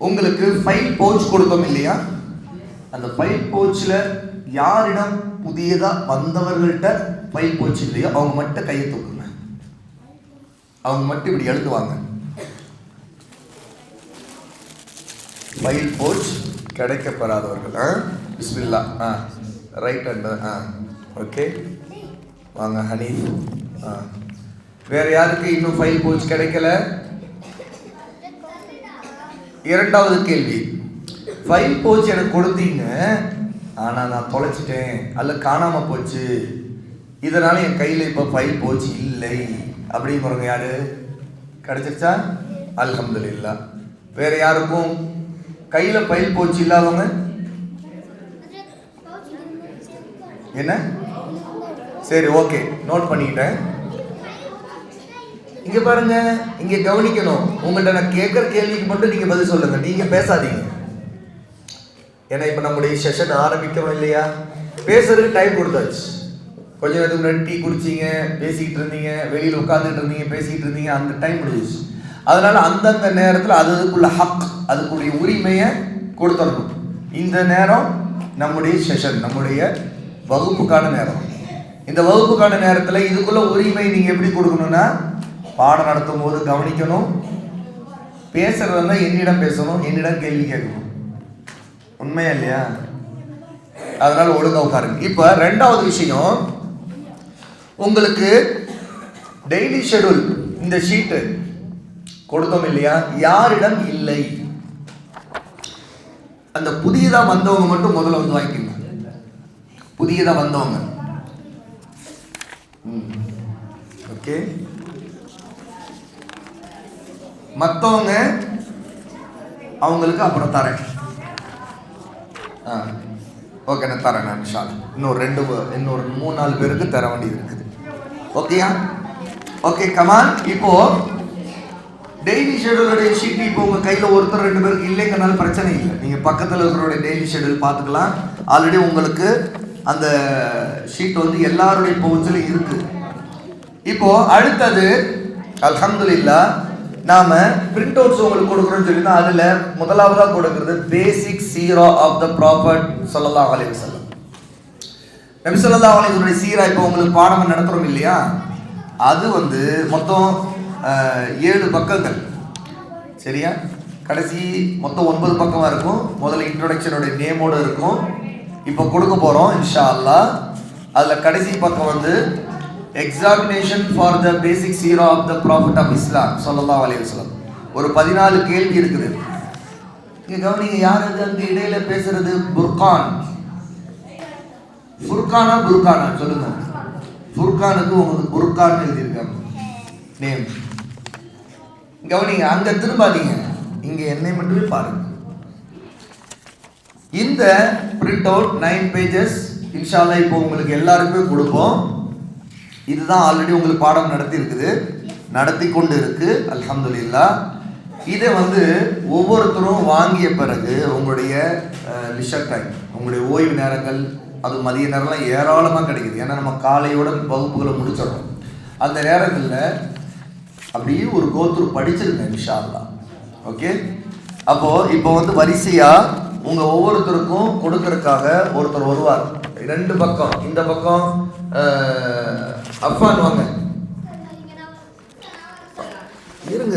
உங்களுக்கு file pouch கொடுத்தோம் இல்லையா? அந்த ஃபைல் பவுச்சில் யாரிடம் புதியதாக வந்தவர்கள்ட்ட ஃபைல் பவுச் இல்லையோ அவங்க மட்டும் கையை தூக்குங்க. அவங்க மட்டும் இப்படி எழுதுவாங்க. ஃபைல் பவுச் கிடைக்கப்பெறாதவர்கள். பிஸ்மில்லா. Right hand. ஓகே, வாங்க ஹனி. வேற யாருக்கு இன்னும் ஃபைல் பவுச் கிடைக்கல? இரண்டாவது கேள்வி, ஃபைல் பவுச் எனக்கு கொடுத்தீங்க, ஆனால் நான் தொலைச்சிட்டேன் அல்ல காணாமல் போச்சு, இதனால என் கையில் இப்போ ஃபைல் பவுச் இல்லை அப்படிங்கிறவங்க யாரு? கிடைச்சிருச்சா? அல்ஹம்துலில்லாஹ். வேற யாருக்கும் கையில் ஃபைல் பவுச் இல்லாதவங்க? என்ன? சரி, ஓகே, நோட் பண்ணிக்கிட்டேன். இங்க பாருங்க, இங்க கவனிக்கணும். உங்கள்கிட்ட நான் கேட்குற கேள்விக்கு மட்டும் நீங்க பதில் சொல்லுங்க, நீங்க பேசாதீங்க. ஏன்னா இப்ப நம்முடைய செஷன் ஆரம்பிக்கணும் இல்லையா? பேசுறதுக்கு டைம் கொடுத்தாச்சு. கொஞ்ச நேரத்துக்கு முன்னாடி டீ குடிச்சிங்க, பேசிக்கிட்டு இருந்தீங்க, வெளியில் உட்காந்துட்டு இருந்தீங்க, பேசிக்கிட்டு இருந்தீங்க, அந்த டைம் முடிஞ்சிச்சு. அதனால அந்தந்த நேரத்தில் அதுக்குள்ள ஹக், அதுக்குரிய உரிமையை கொடுத்துடணும். இந்த நேரம் நம்முடைய செஷன், நம்முடைய வகுப்புக்கான நேரம். இந்த வகுப்புக்கான நேரத்தில் இதுக்குள்ள உரிமை நீங்க எப்படி கொடுக்கணும்னா, பாடம் நடத்தும் போது கவனிக்கணும், பேசுறதா என்னிடம் பேசணும், என்னிடம் கேள்வி கேட்கணும். உண்மையா இல்லையா? அதனால ஒழுங்கா உட்காருங்க. இப்ப ரெண்டாவது விஷயம், உங்களுக்கு டெய்லி ஷெட்யூல் இந்த ஷீட்டு கொடுத்தோம் இல்லையா? யாரிடம் இல்லை, அந்த புதியதா வந்தவங்க மட்டும் முதல்ல வந்து வாங்கிக்கோங்க. புதியதா வந்தவங்க. ஓகே, மற்றவங்க அவங்களுக்கு அப்புறம் தரேன். ஓகே, நான் தரேன். நான் இன்னொரு 3-4 பேருக்கு தர வேண்டியது இருக்குது. ஓகேயா? Okay, come on. இப்போ டெய்லி ஷெட்யூலுடைய ஷீட் இப்போ உங்க கையில ஒருத்தர் 2 பேருக்கு இல்லைங்கனால பிரச்சனை இல்லை. நீங்க பக்கத்தில் இருக்கிறோட டெய்லி ஷெட்யூல் பார்த்துக்கலாம். ஆல்ரெடி உங்களுக்கு அந்த ஷீட் வந்து எல்லாருடைய பவுச்சிலும் இருக்கு. இப்போ அடுத்தது அல்ஹம்துலில்லாஹ் நாம பிரிண்ட் அவுட்ஸ் உங்களுக்கு கொடுக்குறோம்னு சொல்லி தான் அதுல முதலாவதா கொடுக்கிறது பேசிக் சீரா ஆஃப் த ப்ராஃபட் ஸல்லல்லாஹு அலைஹி வஸல்லம். நபி ஸல்லல்லாஹு அலைஹி வஸல்லம் சீரா இப்போ உங்களுக்கு பாடம் நடத்துறோம் இல்லையா? அது வந்து மொத்தம் 7 பக்கங்கள். சரியா? கடைசி மொத்தம் 9 பக்கமா இருக்கும். முதல்ல இன்ட்ரோடக்ஷனோட நேமோட இருக்கும். இப்போ கொடுக்க போறோம் இன்ஷா அல்லாஹ். அதுல கடைசி பக்கம் வந்து எக்ஸாமினேஷன் ஃபார் த பேசிக் சீரா of the prophet of Islam ஸல்லல்லாஹு அலைஹி வஸல்லம். ஒரு 14 கேள்வி இருக்குது. இங்க கவனிங்க, யார் அது அந்த இடையில பேசுறது? புர்கான். ஃபுர்கானா புர்கானா சொல்லுங்க. ஃபுர்கானுக்கு உங்களுக்கு புர்கான் எழுதியிருக்காங்க நேம். கவனிங்க, அங்க திரும்பாதீங்க, இங்க என்னை மட்டுமே பாருங்க. இந்த பிரிண்ட் அவுட் 9 பேஜஸ் இன்ஷா அல்லாஹ் இப்போ உங்களுக்கு எல்லாருக்குமே கொடுப்போம். இதுதான் ஆல்ரெடி உங்களுக்கு பாடம் நடத்தி இருக்குது, நடத்தி கொண்டு இருக்கு. அல்ஹம்துலில்லாஹ். இதை வந்து ஒவ்வொருத்தரும் வாங்கிய பிறகு உங்களுடைய லிஷர் டைம், உங்களுடைய ஓய்வு நேரங்கள், அது மதிய நேரம்லாம் ஏராளமாக கிடைக்குது. ஏன்னா நம்ம காலையோட வகுப்புகளை முடிச்சிடறோம். அந்த நேரத்தில் அப்படியே ஒரு கோத்ரு படிச்சிருங்க இன்ஷா அல்லாஹ். ஓகே, அப்போ இப்போ வந்து வரிசையா உங்க ஒவ்வொருத்தருக்கும் கொடுக்கறதுக்காக ஒருத்தர் வருவார். 2 பக்கம், இந்த பக்கம் அஃபான் வாங்க. இருங்க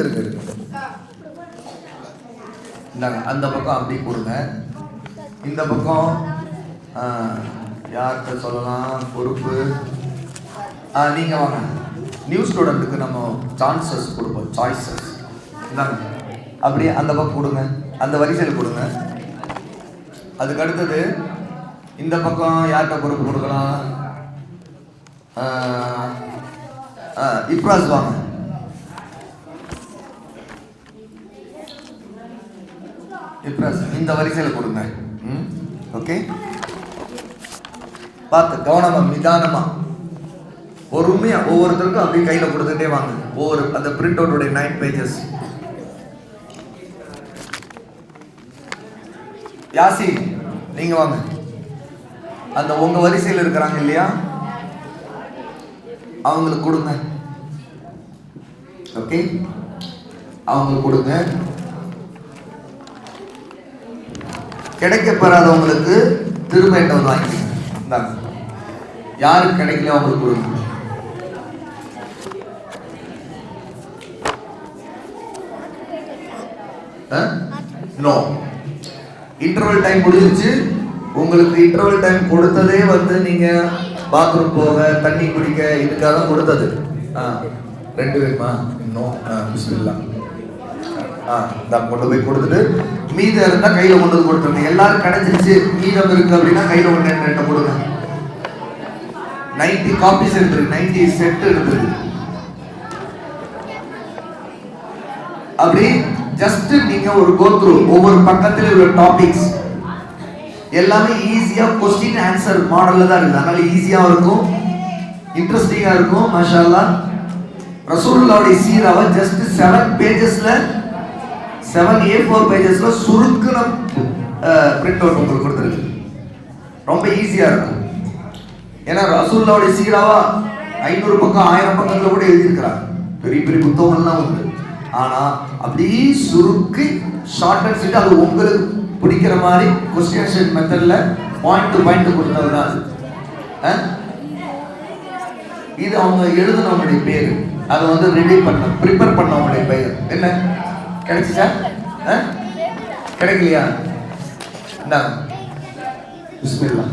இந்தாங்க, அந்த பக்கம் அப்படி கொடுங்க. இந்த பக்கம் யார்கிட்ட சொல்லலாம் பொறுப்பு? நீங்க வாங்க. நியூ ஸ்டூடெண்ட்டுக்கு நம்ம சான்சஸ் கொடுப்போம், சாய்ஸஸ். இந்தாங்க, அப்படியே அந்த பக்கம் கொடுங்க, அந்த வரிசையில் கொடுங்க. அதுக்கு அடுத்தது இந்த பக்கம் யார்கிட்ட பொறுப்பு கொடுக்கலாம்? இப்ராஸ் வாங்க. இப்ராஸ் இந்த வரிசையில் கொடுங்க. ஓகே, பார்த்து கவனமா நிதானமா பொறுமையா ஒவ்வொருத்தருக்கும் அப்படியே கையில கொடுத்துட்டே வாங்க. ஒவ்வொரு அந்த பிரிண்ட் அவுட்டோட 9 பேஜஸ். யாசி நீங்க வாங்க. அந்த உங்க வரிசையில் இருக்கிறாங்க இல்லையா, அவங்களுக்கு கொடுங்க. ஓகே, அவங்களுக்கு கொடுங்க. கிடைக்க பெறாதவங்களுக்கு திரும்ப என்ன வந்து வாங்கிக்கோங்க. யாருக்கு கிடைக்கல அவங்களுக்கு கொடுங்க. நோ, இன்டர்வல் டைம் முடிஞ்சிருச்சு. உங்களுக்கு இன்டர்வல் டைம் கொடுத்ததே வந்து நீங்க பாத்ரூம் போக, தண்ணி குடிக்க, இதுக்காக தான் கொடுத்தது. 2 வேணுமா? நோ, பிஸ்மில்லா. கொண்டு போய் கொடுத்துட்டு மீதம் இருந்தா கையில கொண்டு வந்து கொடுத்துருங்க. எல்லாரும் கிடைச்சிருச்சு, மீதம் இருக்கு அப்படின்னா கையில ஒன்று 2 கொடுங்க. 90 காப்பீஸ் இருக்கு, 90 செட் இருக்கு. அப்படி ஜஸ்ட் நீங்க ஒரு கோ த்ரூ, ஒவ்வொரு பக்கத்துல உள்ள டாபிக்ஸ் எல்லாமே ஈஸியா கொஸ்டின் ஆன்சர் மாடல்ல தான் இருக்கு. அதனால ஈஸியா இருக்கும், இன்ட்ரெஸ்டிங்கா இருக்கும். மாஷா அல்லாஹ். ரசூலுல்லாஹ்வுடைய சீராவை ஜஸ்ட் 7 பேஜஸ்ல 7 A4 பேஜஸ்ல சுருக்குன பிரிண்ட் அவுட் உங்களுக்கு கொடுத்துருக்கு. ரொம்ப ஈஸியா இருக்கும். ஏன்னா ரசூலுல்லாஹ்வுடைய சீராவா 500 பக்கம் 1000 பக்கத்துல கூட எழுதியிருக்கிறாங்க. பெரிய பெரிய புத்தகங்கள்லாம் உண்டு. ஆனா அப்படியே சுருக்கி ஷார்ட் அண்ட் ஸ்வீட், அது உங்களுக்கு பிடிக்கிற மாதிரி கொஸ்டின் ஆன்சர் மெத்தட்ல பாயிண்ட் டு பாயிண்ட் கொடுத்ததுதான் அது. இது அவங்க எழுதுனவங்களுடைய பேரு. அதை வந்து ரெடி பண்ண, ப்ரிப்பேர் பண்ணவங்களுடைய பெயர் என்ன? கிடைச்சிச்சா? கிடைக்கலையா? இந்தாங்க, பிஸ்மில்லா.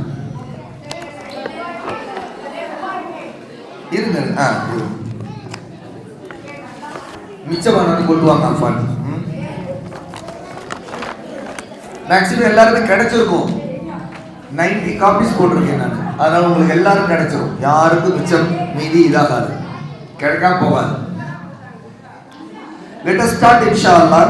இருங்க, மிச்சமான கொண்டு வாங்க. மேக்ஸிமம் எல்லாருக்கும் கிடைச்சிருக்கும். 90 காப்பீஸ் போட்டிருக்கேன் நான். அதனால உங்களுக்கு எல்லாரும் கிடைச்சிரும். யாருக்கும் மிச்சம் மீதி இதாகாது, கிடைக்காம போகாது. Let us start inshallah.